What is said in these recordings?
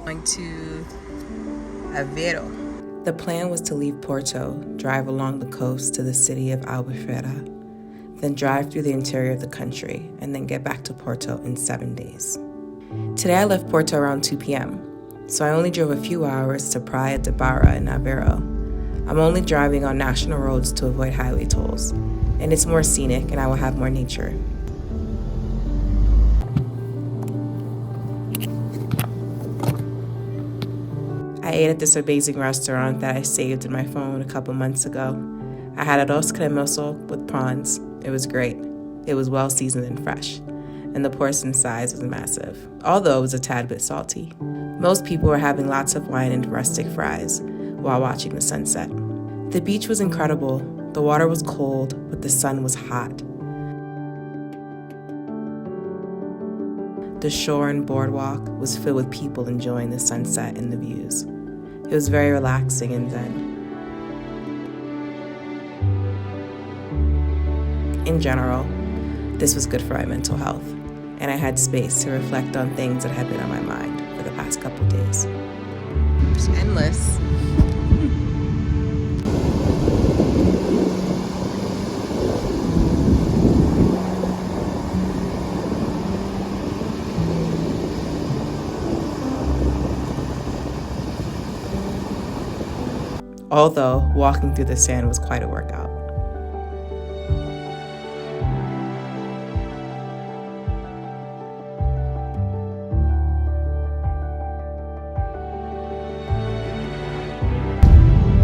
Going to Aveiro. The plan was to leave Porto, drive along the coast to the city of Albufeira, then drive through the interior of the country, and then get back to Porto in 7 days. Today I left Porto around 2 p.m., so I only drove a few hours to Praia da Barra in Aveiro. I'm only driving on national roads to avoid highway tolls, and it's more scenic and I will have more nature. I ate at this amazing restaurant that I saved in my phone a couple months ago. I had arroz cremoso with prawns. It was great. It was well seasoned and fresh, and the portion size was massive, although it was a tad bit salty. Most people were having lots of wine and rustic fries while watching the sunset. The beach was incredible. The water was cold, but the sun was hot. The shore and boardwalk was filled with people enjoying the sunset and the views. It was very relaxing and zen. In general, this was good for my mental health, and I had space to reflect on things that had been on my mind for the past couple days. It's endless. Although walking through the sand was quite a workout.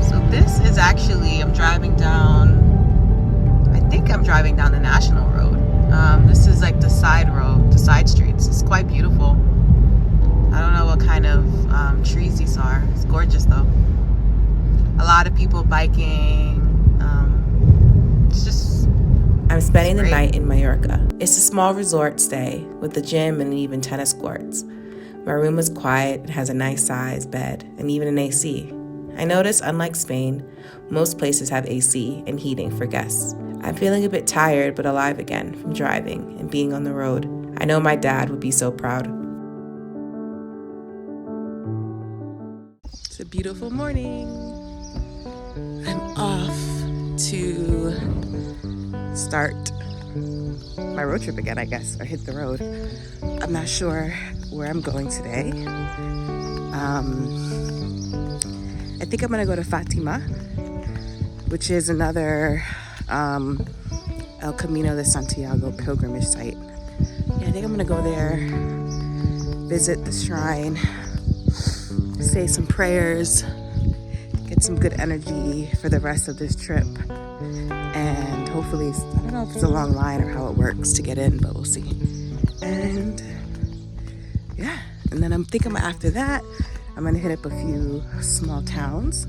So this is actually, I'm driving down the national road. This is like the side road, the side streets. It's quite beautiful. I don't know what kind of trees these are. It's gorgeous though. A lot of people biking. I'm spending the night in Maiorca. It's a small resort stay with a gym and even tennis courts. My room is quiet, it has a nice size bed and even an AC. I noticed, unlike Spain, most places have AC and heating for guests. I'm feeling a bit tired but alive again from driving and being on the road. I know my dad would be so proud. It's a beautiful morning. I'm off to start my road trip again, I guess, or hit the road. I'm not sure where I'm going today. I think I'm gonna go to Fatima, which is another El Camino de Santiago pilgrimage site. Yeah, I think I'm gonna go there, visit the shrine, say some prayers, get some good energy for the rest of this trip, and hopefully, I don't know if it's a long line or how it works to get in, but we'll see. And yeah, and then I'm thinking after that, I'm gonna hit up a few small towns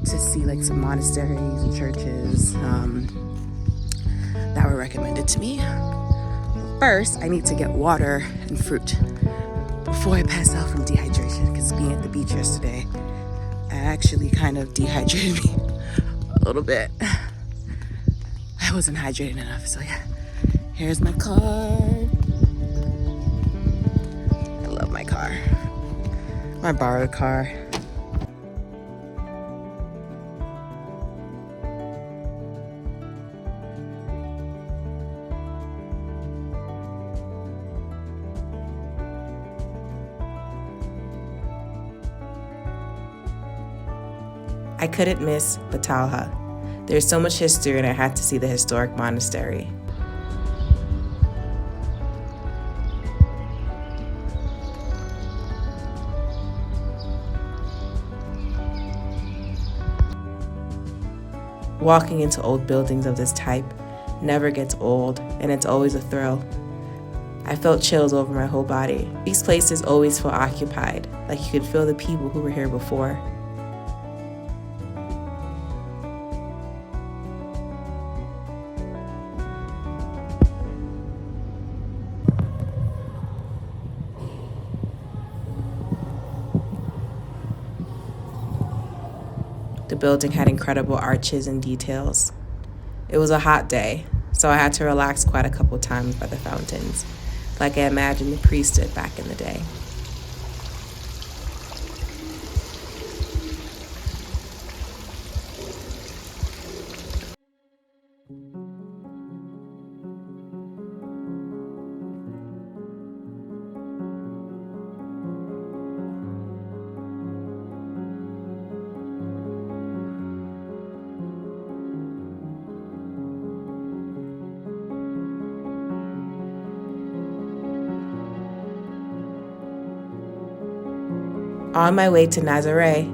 to see like some monasteries and churches that were recommended to me. First, I need to get water and fruit before I pass out from dehydration, because being at the beach yesterday actually kind of dehydrated me a little bit. I wasn't hydrated enough, so yeah. Here's my car. I love my car. My borrowed car. I couldn't miss Batalha. There's so much history and I had to see the historic monastery. Walking into old buildings of this type never gets old, and it's always a thrill. I felt chills over my whole body. These places always feel occupied, like you could feel the people who were here before. The building had incredible arches and details. It was a hot day, so I had to relax quite a couple times by the fountains, like I imagined the priest did back in the day. On my way to Nazaré,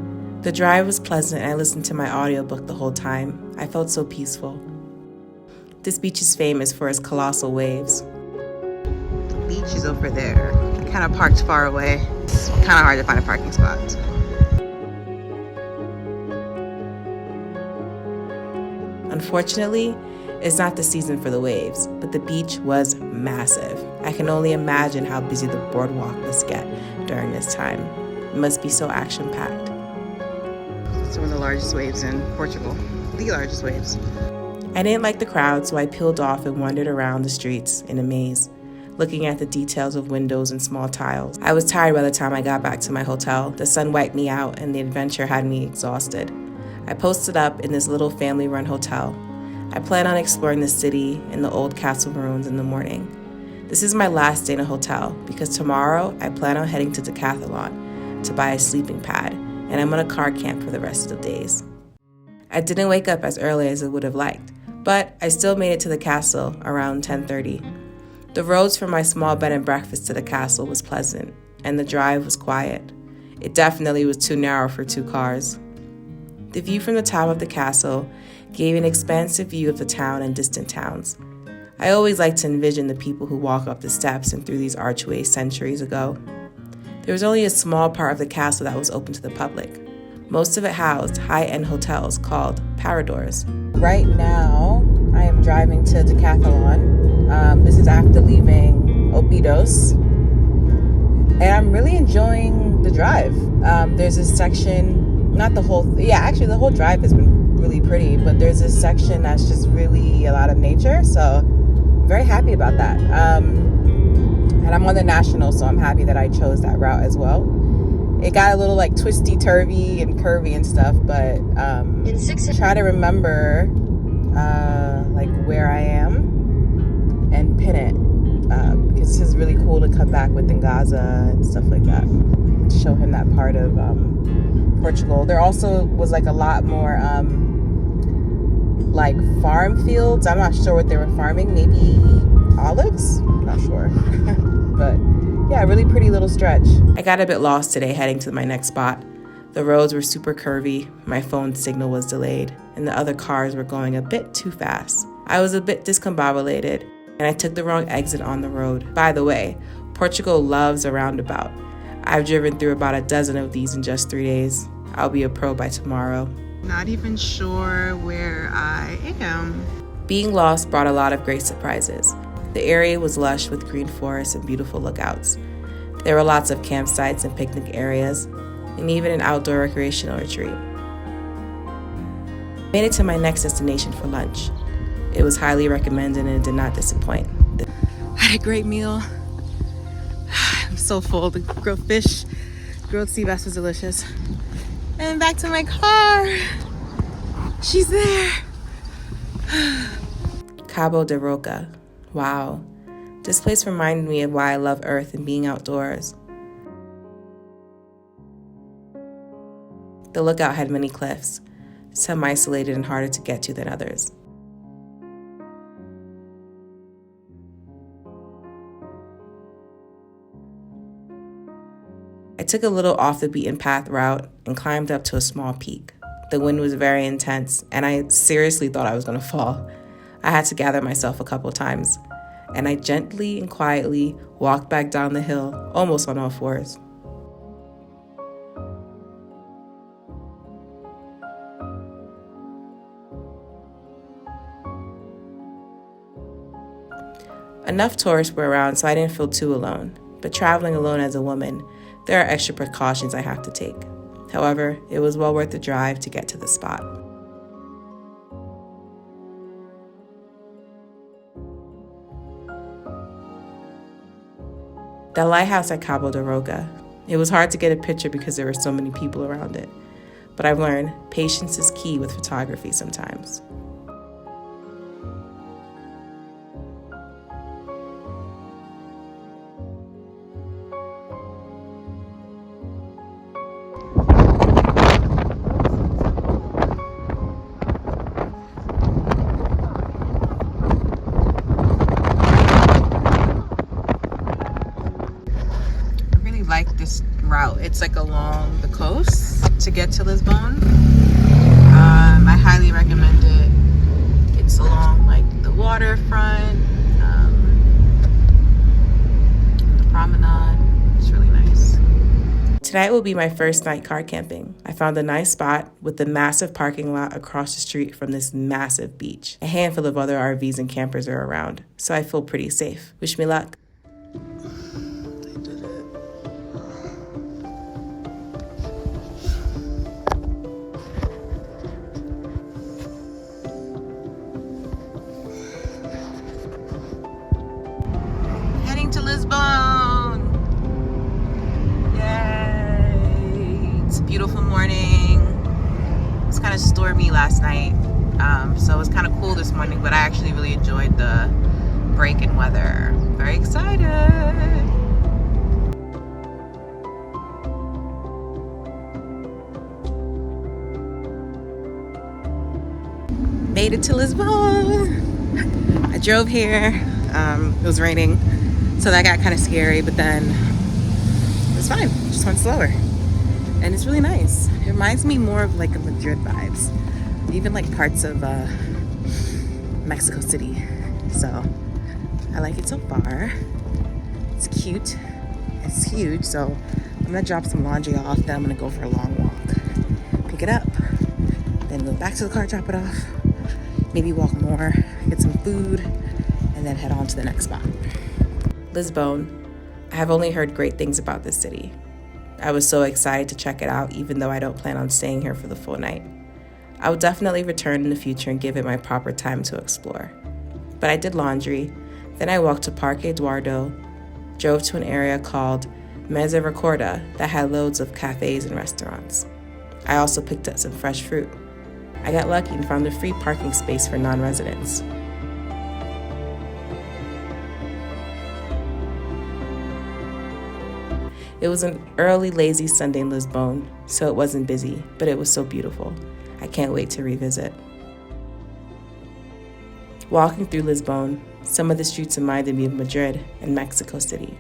the drive was pleasant and I listened to my audiobook the whole time. I felt so peaceful. This beach is famous for its colossal waves. The beach is over there. I kind of parked far away. It's kind of hard to find a parking spot. Unfortunately, it's not the season for the waves, but the beach was massive. I can only imagine how busy the boardwalk must get during this time. It must be so action-packed. It's one of the largest waves in Portugal. The largest waves. I didn't like the crowd, so I peeled off and wandered around the streets in a maze, looking at the details of windows and small tiles. I was tired by the time I got back to my hotel. The sun wiped me out and the adventure had me exhausted. I posted up in this little family-run hotel. I plan on exploring the city and the old castle ruins in the morning. This is my last day in a hotel because tomorrow I plan on heading to Decathlon to buy a sleeping pad, and I'm on a car camp for the rest of the days. I didn't wake up as early as I would have liked, but I still made it to the castle around 10:30. The roads from my small bed and breakfast to the castle was pleasant, and the drive was quiet. It definitely was too narrow for 2 cars. The view from the top of the castle gave an expansive view of the town and distant towns. I always like to envision the people who walk up the steps and through these archways centuries ago. There was only a small part of the castle that was open to the public. Most of it housed high-end hotels called paradors. Right now, I am driving to Decathlon. This is after leaving Obidios. And I'm really enjoying the drive. There's this section, the whole drive has been really pretty, but there's this section that's just really a lot of nature. So I'm very happy about that. And I'm on the national, so I'm happy that I chose that route as well. It got a little like twisty-turvy and curvy and stuff, but try to remember like where I am and pin it because this is really cool to come back with Ngaza and stuff like that. Show him that part of Portugal. There also was like a lot more like farm fields. I'm not sure what they were farming. Maybe olives? Not sure. But yeah, really pretty little stretch. I got a bit lost today heading to my next spot. The roads were super curvy, my phone signal was delayed, and the other cars were going a bit too fast. I was a bit discombobulated, and I took the wrong exit on the road. By the way, Portugal loves a roundabout. I've driven through about a dozen of these in just 3 days. I'll be a pro by tomorrow. Not even sure where I am. Being lost brought a lot of great surprises. The area was lush with green forests and beautiful lookouts. There were lots of campsites and picnic areas, and even an outdoor recreational retreat. I made it to my next destination for lunch. It was highly recommended and it did not disappoint. I had a great meal. I'm so full. The grilled fish, grilled sea bass was delicious. And back to my car. She's there. Cabo de Roca. Wow. This place reminded me of why I love Earth and being outdoors. The lookout had many cliffs, some isolated and harder to get to than others. I took a little off the beaten path route and climbed up to a small peak. The wind was very intense, and I seriously thought I was going to fall. I had to gather myself a couple times, and I gently and quietly walked back down the hill, almost on all fours. Enough tourists were around so I didn't feel too alone, but traveling alone as a woman, there are extra precautions I have to take. However, it was well worth the drive to get to the spot. The lighthouse at Cabo de Roca. It was hard to get a picture because there were so many people around it. But I've learned patience is key with photography sometimes. route. It's like along the coast to get to Lisbon. I highly recommend it. It's along like the waterfront, the promenade. It's really nice. Tonight will be my first night car camping. I found a nice spot with a massive parking lot across the street from this massive beach. A handful of other RVs and campers are around, so I feel pretty safe. Wish me luck. They did it. Heading to Lisbon. Yay! It's a beautiful morning. It was kind of stormy last night, so it was kind of cool this morning, but I actually really enjoyed the break in weather. Very excited. Made it to Lisbon. I drove here. It was raining, so that got kind of scary, but then it was fine. Just went slower. And it's really nice. It reminds me more of like a Madrid vibes. Even like parts of Mexico City. So I like it so far. It's cute. It's huge. So I'm gonna drop some laundry off. Then I'm gonna go for a long walk. Pick it up. Then go back to the car, drop it off. Maybe walk more, get some food, and then head on to the next spot. Lisbon. I have only heard great things about this city. I was so excited to check it out, even though I don't plan on staying here for the full night. I will definitely return in the future and give it my proper time to explore. But I did laundry, then I walked to Parque Eduardo, drove to an area called Misericordia that had loads of cafes and restaurants. I also picked up some fresh fruit. I got lucky and found a free parking space for non-residents. It was an early, lazy Sunday in Lisbon, so it wasn't busy, but it was so beautiful. I can't wait to revisit. Walking through Lisbon, some of the streets reminded me of Madrid and Mexico City.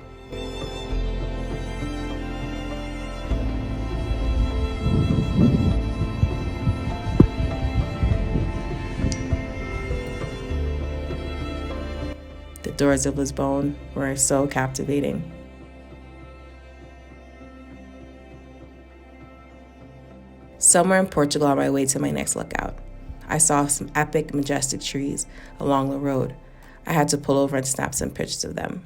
The doors of Lisbon were so captivating. Somewhere in Portugal on my way to my next lookout, I saw some epic, majestic trees along the road. I had to pull over and snap some pictures of them.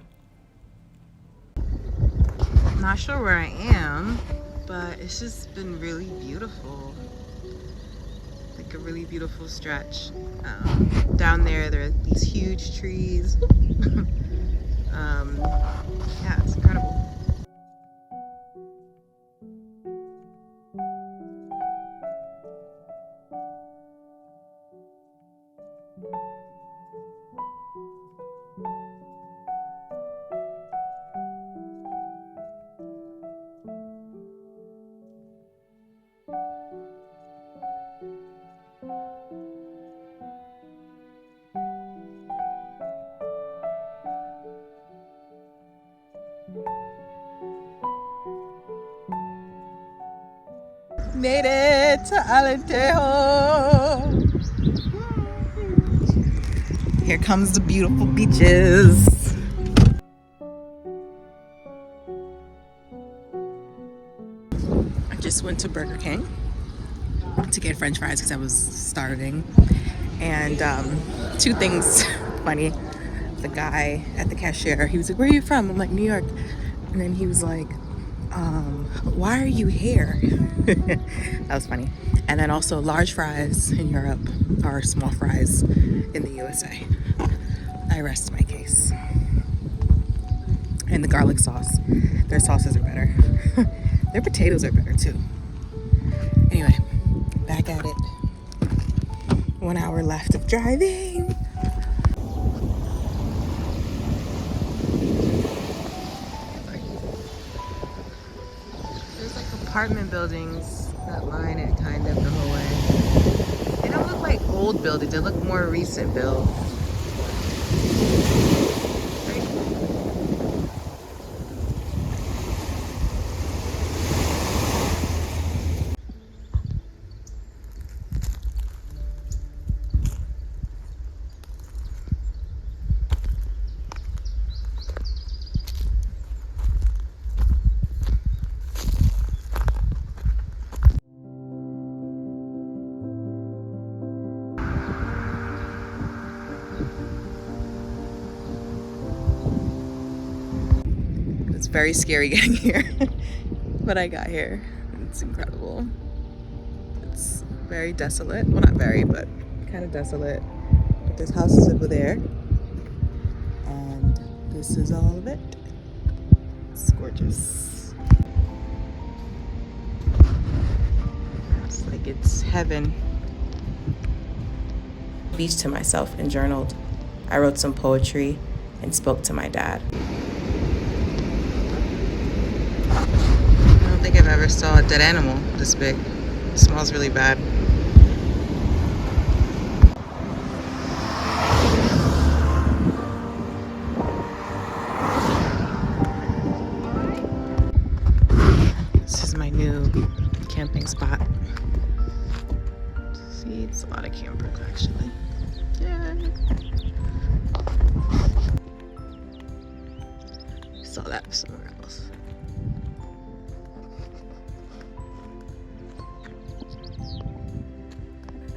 Not sure where I am, but it's just been really beautiful. Like a really beautiful stretch. Down there are these huge trees. Yeah, it's incredible. Made it to Alentejo. Here comes the beautiful beaches. I just went to Burger King to get French fries because I was starving. And two things funny. The guy at the cashier, he was like, "Where are you from?" I'm like, "New York." And then he was like, "Why are you here?" That was funny. And then also large fries in Europe are small fries in the USA. I rest my case. And the garlic sauce, their sauces are better. Their potatoes are better too. Anyway, back at it. 1 hour left of driving. Apartment buildings that line it kind of the whole way. They don't look like old buildings, they look more recent builds. Very cool. very scary getting here, but I got here. It's incredible. It's very desolate. Well, not very, but kind of desolate. But there's houses over there. And this is all of it. It's gorgeous. It's like it's heaven. Beach to myself and journaled. I wrote some poetry and spoke to my dad. I don't think I've ever saw a dead animal this big. It smells really bad. This is my new camping spot. See, it's a lot of campers actually. Yeah. Saw that somewhere else.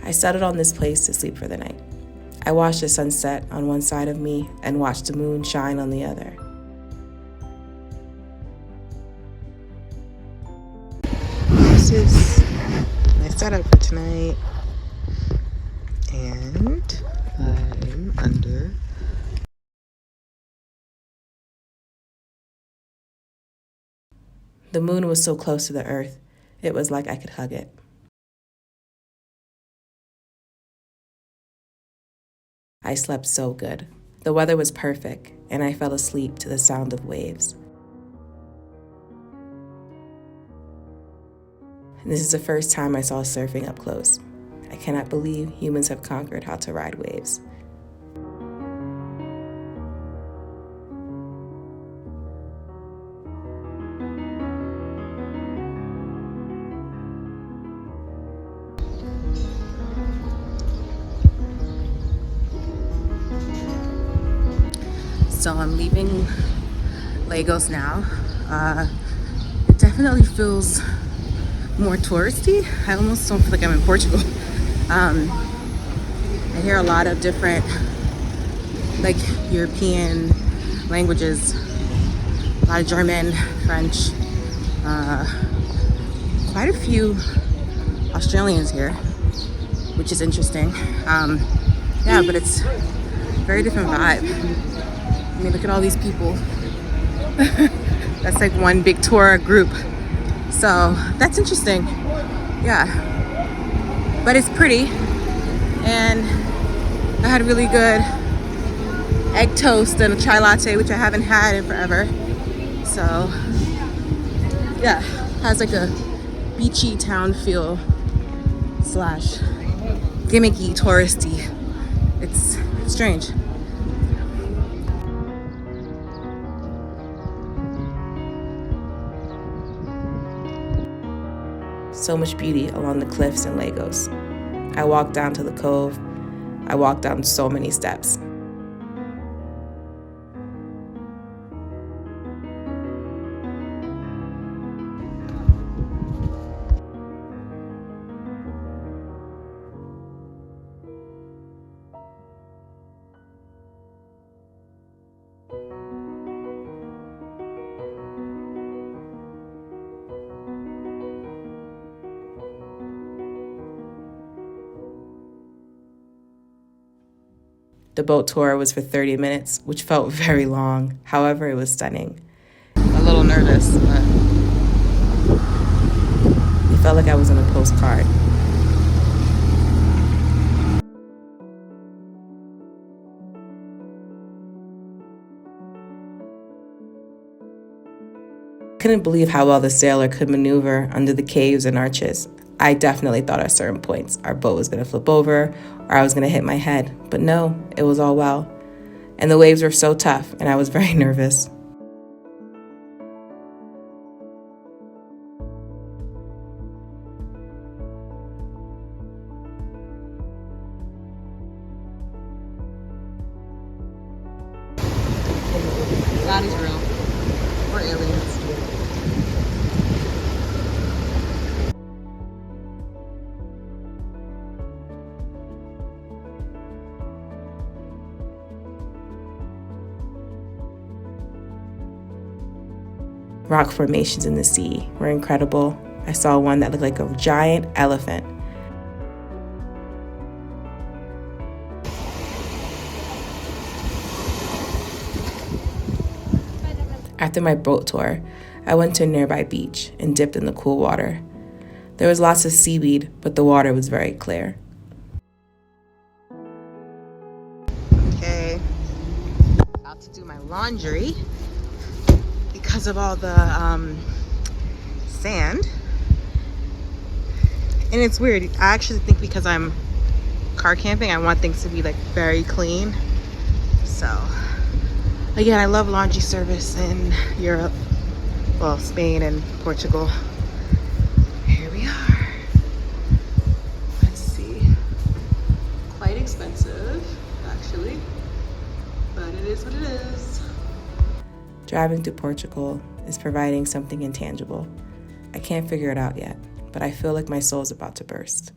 I settled on this place to sleep for the night. I watched the sunset on one side of me and watched the moon shine on the other. This is my setup for tonight. And I'm under. The moon was so close to the earth, it was like I could hug it. I slept so good. The weather was perfect, and I fell asleep to the sound of waves. This is the first time I saw surfing up close. I cannot believe humans have conquered how to ride waves. So I'm leaving Lagos now. It definitely feels more touristy. I almost don't feel like I'm in Portugal. I hear a lot of different like European languages, a lot of German, French, quite a few Australians here, which is interesting. Yeah, but it's a very different vibe. I mean, look at all these people. That's like one big tour group. So that's interesting. Yeah. But it's pretty. And I had really good egg toast and a chai latte, which I haven't had in forever. So yeah, has like a beachy town feel / gimmicky, touristy. It's strange. So much beauty along the cliffs in Lagos. I walked down to the cove. I walked down so many steps. The boat tour was for 30 minutes, which felt very long. However, it was stunning. A little nervous, but It felt like I was on a postcard. Couldn't believe how well the sailor could maneuver under the caves and arches. I definitely thought at certain points our boat was going to flip over or I was going to hit my head, but no, it was all well. And the waves were so tough, and I was very nervous. God is real. We're aliens. Rock formations in the sea were incredible. I saw one that looked like a giant elephant. After my boat tour, I went to a nearby beach and dipped in the cool water. There was lots of seaweed, but the water was very clear. Okay, about to do my laundry because of all the sand. And it's weird. I actually think because I'm car camping, I want things to be like very clean. So, again, I love laundry service in Europe. Well, Spain and Portugal. Here we are. Let's see. Quite expensive, actually. But it is what it is. Driving through Portugal is providing something intangible. I can't figure it out yet, but I feel like my soul's about to burst.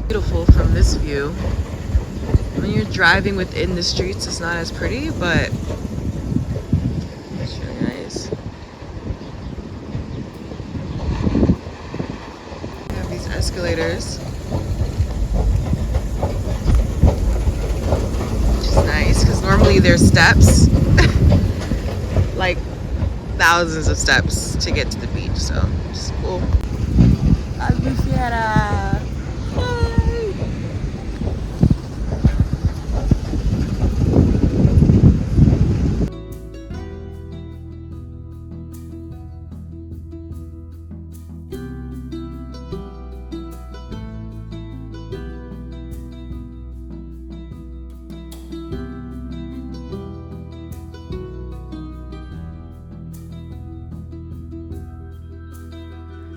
Beautiful from this view. When you're driving within the streets, it's not as pretty, but it's really nice. We have these escalators, which is nice because normally there's steps, like thousands of steps to get to the beach, so it's cool. Albufeira.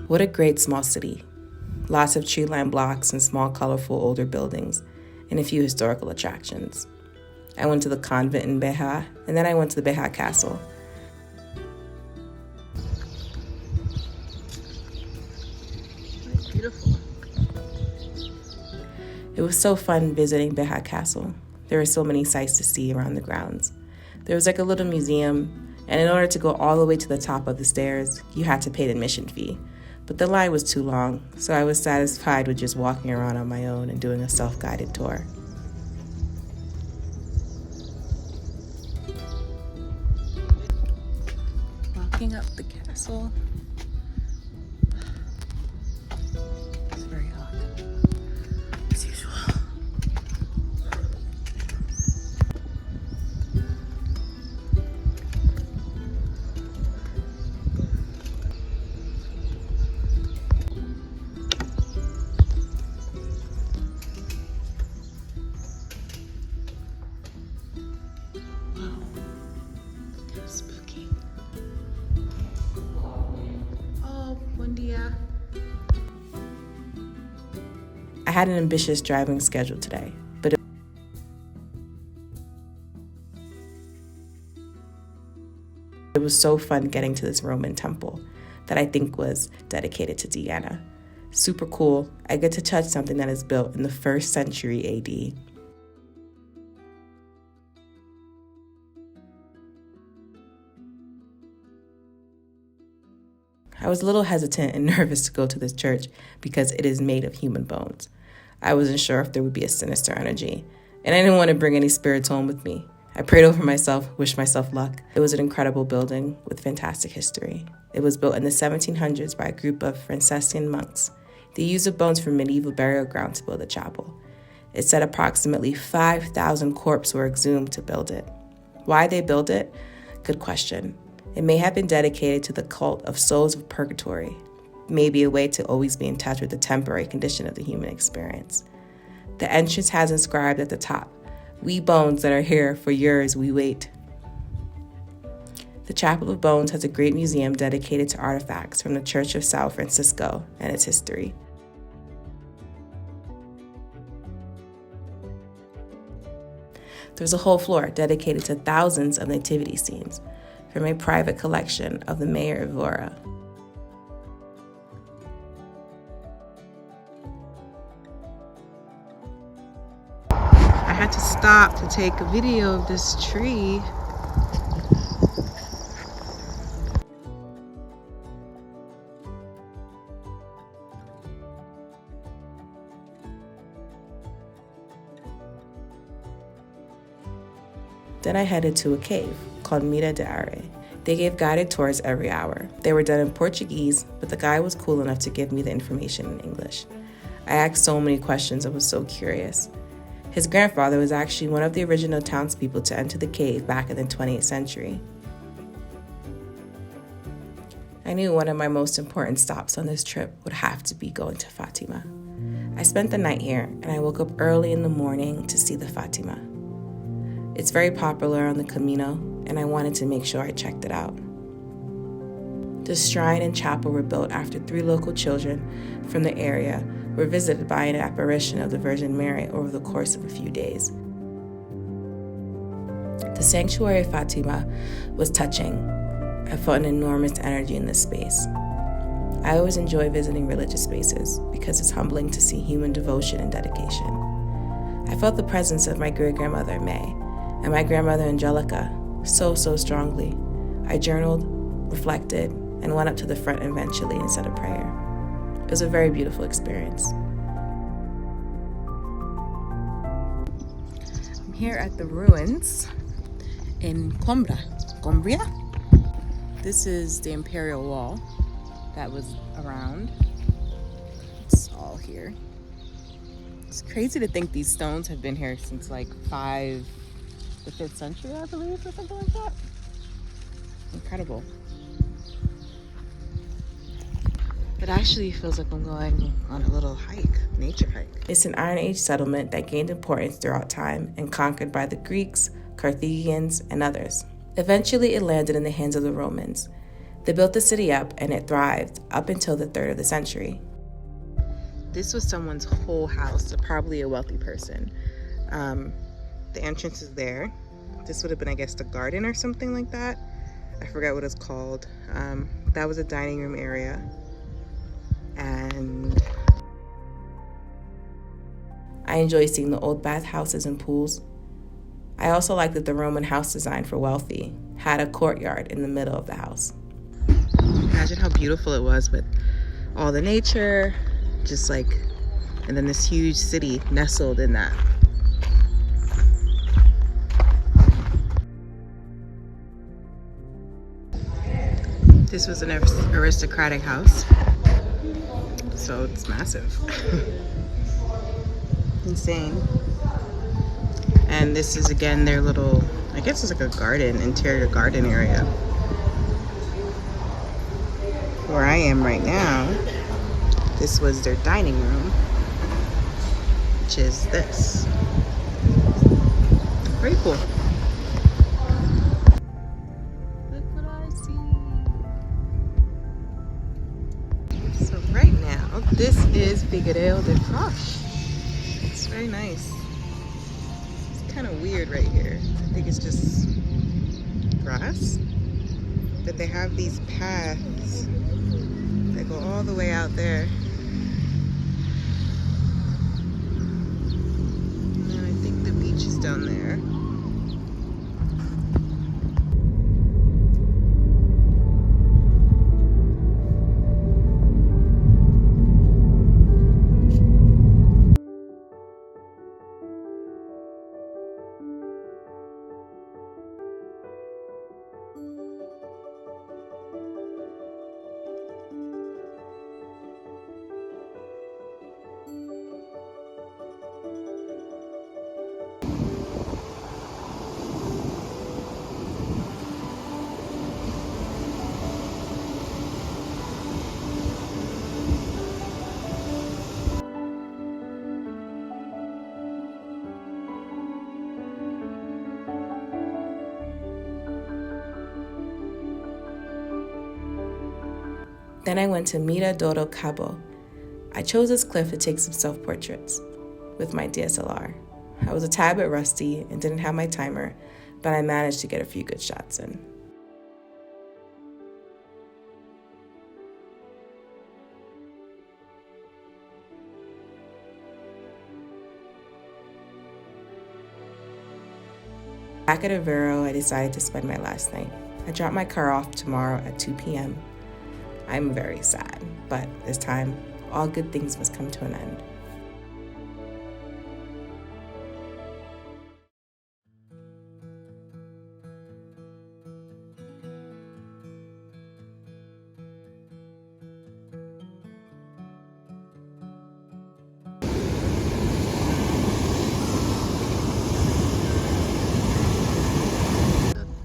What a great small city. Lots of tree-lined blocks and small, colorful, older buildings, and a few historical attractions. I went to the convent in Barra, and then I went to the Barra Castle. It's beautiful. It was so fun visiting Barra Castle. There were so many sights to see around the grounds. There was like a little museum, and in order to go all the way to the top of the stairs, you had to pay the admission fee. But the line was too long, so I was satisfied with just walking around on my own and doing a self-guided tour. Walking up the castle. It's very hot, as usual. Spooky. Oh, buen dia. I had an ambitious driving schedule today, but it was so fun getting to this Roman temple that I think was dedicated to Diana. Super cool. I get to touch something that is built in the 1st century AD. I was a little hesitant and nervous to go to this church because it is made of human bones. I wasn't sure if there would be a sinister energy, and I didn't want to bring any spirits home with me. I prayed over myself, wished myself luck. It was an incredible building with fantastic history. It was built in the 1700s by a group of Franciscan monks. They used the bones from medieval burial ground to build the chapel. It said approximately 5,000 corpses were exhumed to build it. Why they built it? Good question. It may have been dedicated to the cult of souls of purgatory, maybe a way to always be in touch with the temporary condition of the human experience. The entrance has inscribed at the top, "We bones that are here, for yours we wait." The Chapel of Bones has a great museum dedicated to artifacts from the Church of San Francisco and its history. There's a whole floor dedicated to thousands of nativity scenes from a private collection of the mayor of Azoia. stop to take a video of this tree. Then I headed to a cave called Mira de Are. They gave guided tours every hour. They were done in Portuguese, but the guy was cool enough to give me the information in English. I asked so many questions and was so curious. His grandfather was actually one of the original townspeople to enter the cave back in the 20th century. I knew one of my most important stops on this trip would have to be going to Fatima. I spent the night here, and I woke up early in the morning to see the Fatima. It's very popular on the Camino, and I wanted to make sure I checked it out. The shrine and chapel were built after 3 local children from the area were visited by an apparition of the Virgin Mary over the course of a few days. The sanctuary of Fatima was touching. I felt an enormous energy in this space. I always enjoy visiting religious spaces because it's humbling to see human devotion and dedication. I felt the presence of my great-grandmother, May, and my grandmother, Angelica, so strongly. I journaled, reflected, and went up to the front eventually and said a prayer. It was a very beautiful experience. I'm here at the ruins in Coimbra. This is the Imperial Wall that was around. It's all here. It's crazy to think these stones have been here since like the 5th century, I believe, or something like that. Incredible. It actually feels like I'm going on a little nature hike. It's an Iron Age settlement that gained importance throughout time and conquered by the Greeks, Carthaginians, and others. Eventually, it landed in the hands of the Romans. They built the city up, and it thrived up until the 3rd of the century. This was someone's whole house, probably a wealthy person. The entrance is there. This would have been, I guess, the garden or something like that. I forgot what it's called. That was a dining room area. And I enjoy seeing the old bathhouses and pools. I also like that the Roman house design for wealthy had a courtyard in the middle of the house. Imagine how beautiful it was with all the nature, and then this huge city nestled in that. This was an aristocratic house, so it's massive. Insane. And this is again their little, I guess it's like a garden, interior garden area. Where I am right now, this was their dining room, which is this. Very cool. Look what I see. So right now, this is Figueiredo de Frosh. It's very nice. It's kind of weird right here. I think it's just grass. But they have these paths that go all the way out there. And I think the beach is down there. Then I went to Mira do Cabo. I chose this cliff to take some self-portraits with my DSLR. I was a tad bit rusty and didn't have my timer, but I managed to get a few good shots in. Back at Aveiro, I decided to spend my last night. I dropped my car off tomorrow at 2 p.m. I'm very sad, but this time, all good things must come to an end.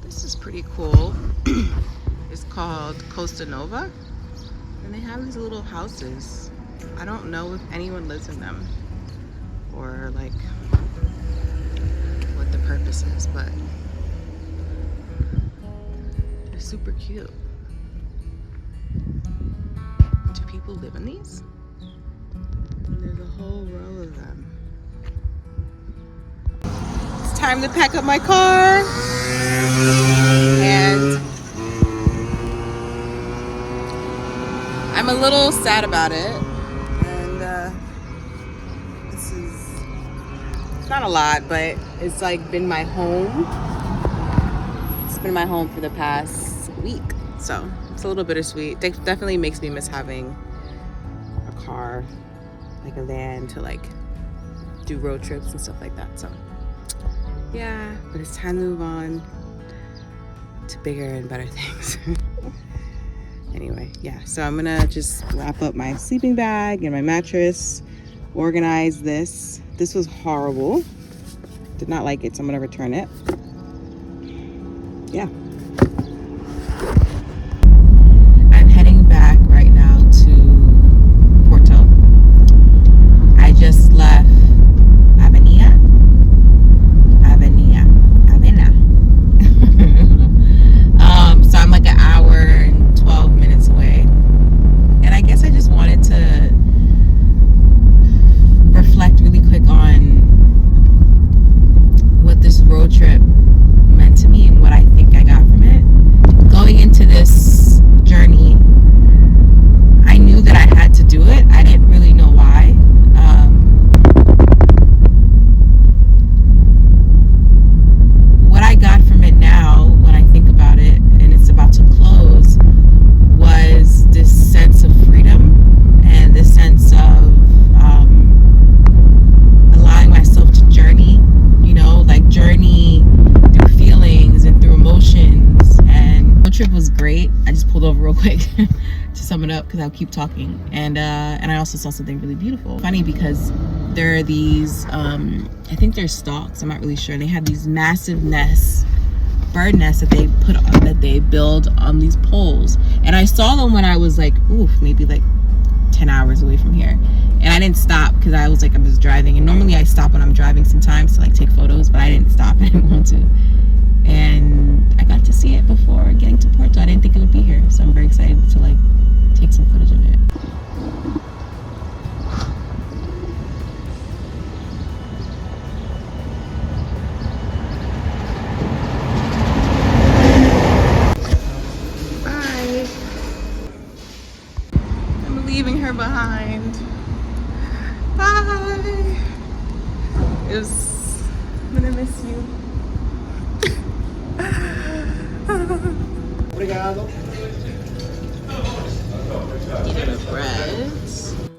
This is pretty cool. It's called Costa Nova, and they have these little houses. I don't know if anyone lives in them or like what the purpose is, but they're super cute. Do people live in these? And there's a whole row of them. It's time to pack up my car, and I'm a little sad about it. And this is, it's not a lot, but it's like been my home. It's been my home for the past week, so it's a little bittersweet. It definitely makes me miss having a car, like a van, to like do road trips and stuff like that. So yeah, but it's time to move on to bigger and better things. Anyway, yeah, so I'm gonna just wrap up my sleeping bag and my mattress, organize this. This was horrible. Did not like it, so I'm gonna return it. Yeah. I'm heading back right now to Porto. I just left Avena. So I'm like an hour and 12 minutes away. And I guess I just wanted to reflect really quick on what this road trip meant to me and what I think I got from it. Going into this journey, I knew that I had to do it. I didn't really know why. What I got from it now, when I think about it, and it's about to close, was this sense of freedom and this sense of allowing myself to journey, you know, like journey through feelings and through emotions. And the road trip was great. I just pulled over real quick to sum it up because I'll keep talking. And I also saw something really beautiful. Funny because there are these, I think they're stalks, I'm not really sure. They have these massive nests, bird nests that they build on these poles. And I saw them when I was like, oof, maybe like 10 hours away from here. And I didn't stop because I was like, I was driving. And normally I stop when I'm driving sometimes to like take photos, but I didn't stop. I didn't want to. And I got to see it before getting to Porto. I didn't think it would be here. So I'm very excited to like take some footage of it. Leaving her behind. Bye. I'm gonna miss you. Obrigado.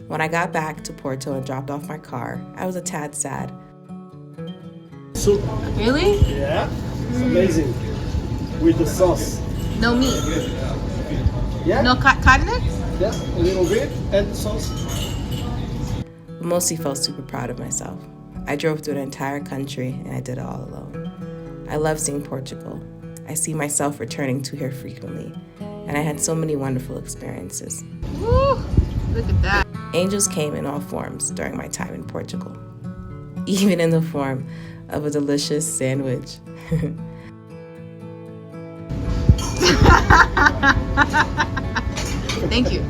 When I got back to Porto and dropped off my car, I was a tad sad. Soup. Really? Yeah. It's amazing. With the sauce. No meat. Yeah. No carne? Yeah, a little bit and sauce. Mostly felt super proud of myself. I drove through the entire country and I did it all alone. I love seeing Portugal. I see myself returning to here frequently, and I had so many wonderful experiences. Woo! Look at that. Angels came in all forms during my time in Portugal, even in the form of a delicious sandwich. Thank you.